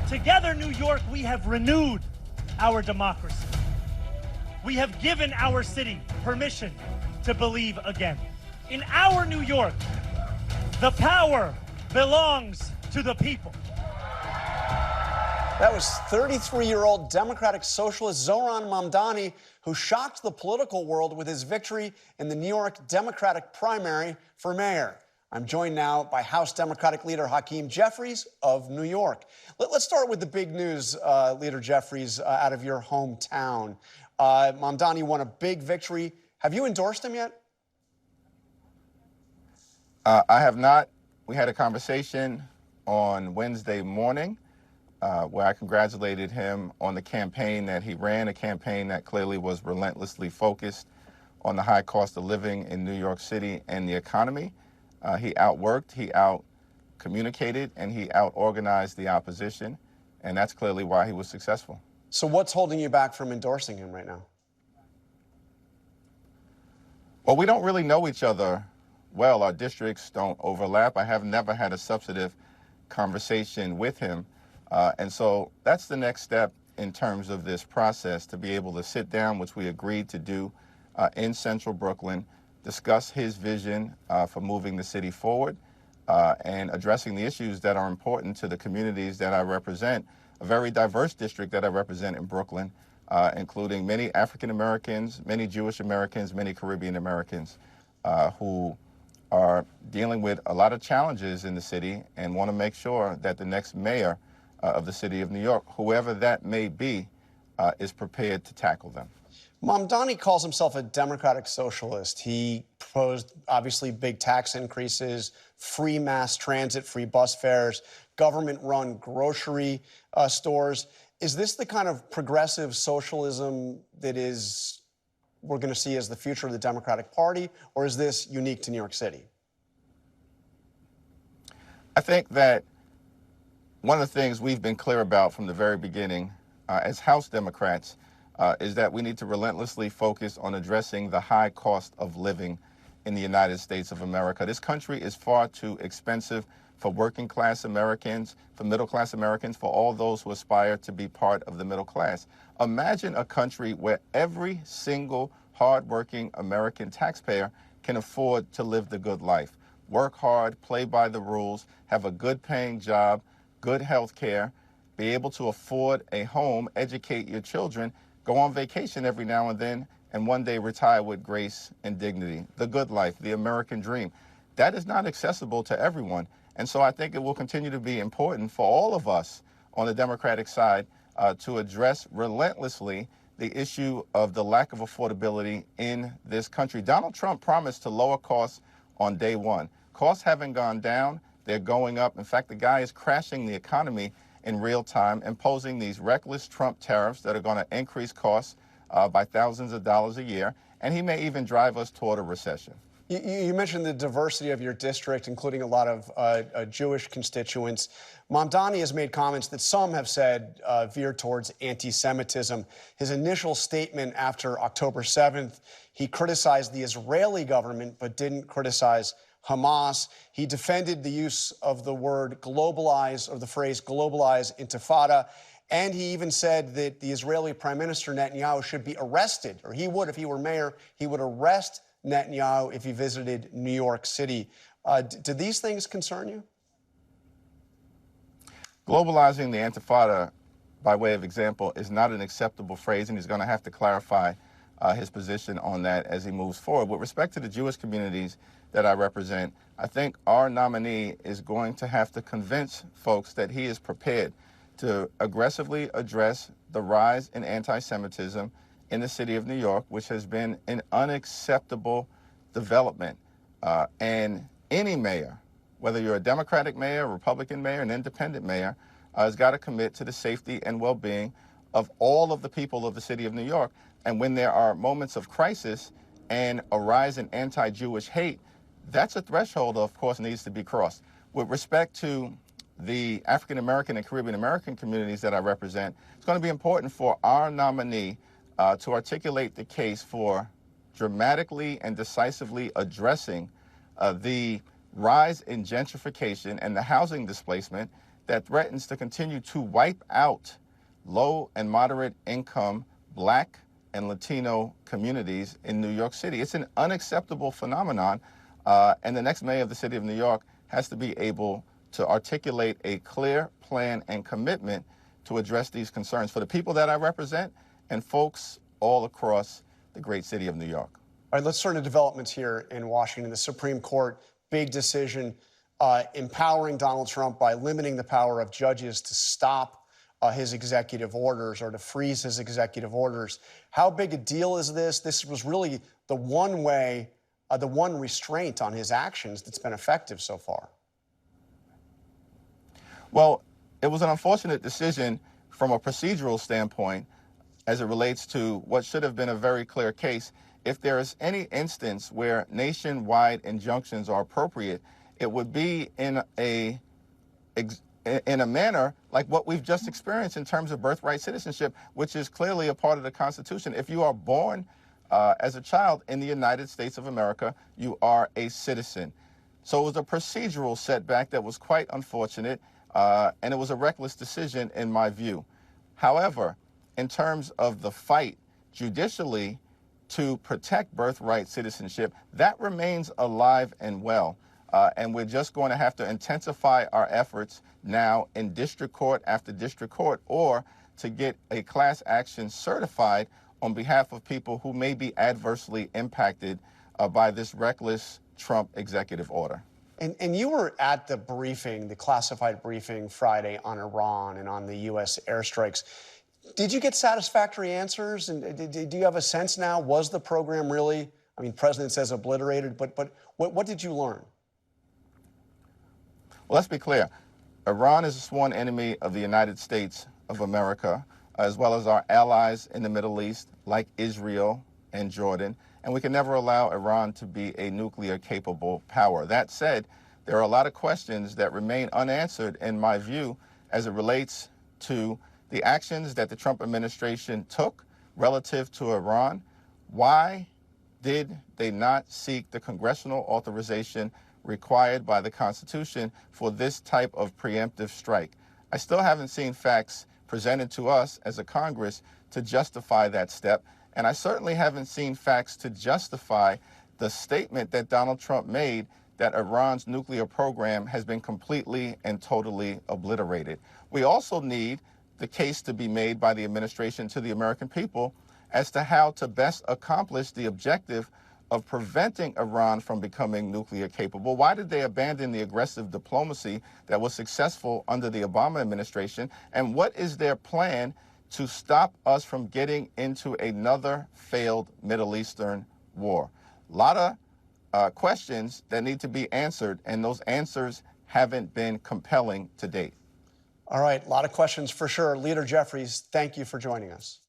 Together, New York, we have renewed our democracy. We have given our city permission to believe again. In our New York, the power belongs to the people. That was 33-year-old Democratic Socialist Zohran Mamdani, who shocked the political world with his victory in the New York Democratic primary for mayor. I'm joined now by House Democratic leader Hakeem Jeffries of New York. Let's start with the big news, Leader Jeffries, out of your hometown. Mamdani won a big victory. Have you endorsed him yet? I have not. We had a conversation on Wednesday morning where I congratulated him on the campaign that he ran, a campaign that clearly was relentlessly focused on the high cost of living in New York City and the economy. He outworked, he out-communicated, and he out-organized the opposition, and that's clearly why he was successful. So what's holding you back from endorsing him right now? Well, we don't really know each other well. Our districts don't overlap. I have never had a substantive conversation with him. And so that's the next step in terms of this process, to be able to sit down, which we agreed to do in central Brooklyn, discuss his vision for moving the city forward and addressing the issues that are important to the communities that I represent, a very diverse district that I represent in Brooklyn, including many African Americans, many Jewish Americans, many Caribbean Americans who are dealing with a lot of challenges in the city and want to make sure that the next mayor of the city of New York, whoever that may be, is prepared to tackle them. Mamdani calls himself a democratic socialist. He proposed, obviously, big tax increases, free mass transit, free bus fares, government-run grocery stores. Is this the kind of progressive socialism that we're going to see as the future of the Democratic Party, or is this unique to New York City? I think that one of the things we've been clear about from the very beginning as House Democrats is that we need to relentlessly focus on addressing the high cost of living in the United States of America. This country is far too expensive for working class Americans, for middle class Americans, for all those who aspire to be part of the middle class. Imagine a country where every single hardworking American taxpayer can afford to live the good life, work hard, play by the rules, have a good paying job, good health care, be able to afford a home, educate your children, go on vacation every now and then, and one day retire with grace and dignity. The good life, the American dream. That is not accessible to everyone. And so I think it will continue to be important for all of us on the Democratic side to address relentlessly the issue of the lack of affordability in this country. Donald Trump promised to lower costs on day one. Costs haven't gone down, they're going up. In fact, the guy is crashing the economy in real time, imposing these reckless Trump tariffs that are going to increase costs by thousands of dollars a year, and he may even drive us toward a recession. You mentioned the diversity of your district, including a lot of Jewish constituents. Mamdani has made comments that some have said veer towards anti-Semitism. His initial statement after October 7th, he criticized the Israeli government but didn't criticize Hamas. He defended the use of the word globalize, or the phrase globalize intifada. And he even said that the Israeli Prime Minister Netanyahu should be arrested, or he would, if he were mayor, he would arrest Netanyahu if he visited New York City. Do these things concern you? Globalizing the intifada, by way of example, is not an acceptable phrase, and he's going to have to clarify his position on that as he moves forward. With respect to the Jewish communities that I represent, I think our nominee is going to have to convince folks that he is prepared to aggressively address the rise in anti-Semitism in the city of New York, which has been an unacceptable development. And any mayor, whether you're a Democratic mayor, a Republican mayor, an independent mayor, has got to commit to the safety and well-being of all of the people of the city of New York. And when there are moments of crisis and a rise in anti-Jewish hate, that's a threshold, of course, needs to be crossed. With respect to the African American and Caribbean American communities that I represent, it's going to be important for our nominee to articulate the case for dramatically and decisively addressing the rise in gentrification and the housing displacement that threatens to continue to wipe out low and moderate income Black and Latino communities in New York City. It's an unacceptable phenomenon, and the next mayor of the city of New York has to be able to articulate a clear plan and commitment to address these concerns for the people that I represent and folks all across the great city of New York. All right, let's turn to developments here in Washington. The Supreme Court, big decision, empowering Donald Trump by limiting the power of judges to stop his executive orders or to freeze his executive orders. How big a deal is this? This was really the one way, the one restraint on his actions that's been effective so far. Well, it was an unfortunate decision from a procedural standpoint as it relates to what should have been a very clear case. If there is any instance where nationwide injunctions are appropriate, it would be in a manner like what we've just experienced in terms of birthright citizenship, which is clearly a part of the Constitution. If you are born as a child in the United States of America, you are a citizen. So it was a procedural setback that was quite unfortunate, and it was a reckless decision in my view. However, in terms of the fight judicially to protect birthright citizenship, that remains alive and well. And we're just going to have to intensify our efforts now in district court after district court, or to get a class action certified on behalf of people who may be adversely impacted by this reckless Trump executive order. And you were at the briefing, the classified briefing Friday on Iran and on the U.S. airstrikes. Did you get satisfactory answers? And do you have a sense now? Was the program really, I mean, President says obliterated, but what did you learn? Well, let's be clear. Iran is a sworn enemy of the United States of America, as well as our allies in the Middle East, like Israel and Jordan. And we can never allow Iran to be a nuclear-capable power. That said, there are a lot of questions that remain unanswered, in my view, as it relates to the actions that the Trump administration took relative to Iran. Why did they not seek the congressional authorization required by the Constitution for this type of preemptive strike? I still haven't seen facts presented to us as a Congress to justify that step, and I certainly haven't seen facts to justify the statement that Donald Trump made that Iran's nuclear program has been completely and totally obliterated. We also need the case to be made by the administration to the American people as to how to best accomplish the objective of preventing Iran from becoming nuclear capable. Why did they abandon the aggressive diplomacy that was successful under the Obama administration? And what is their plan to stop us from getting into another failed Middle Eastern war? A lot of questions that need to be answered, and those answers haven't been compelling to date. All right, a lot of questions for sure. Leader Jeffries, thank you for joining us.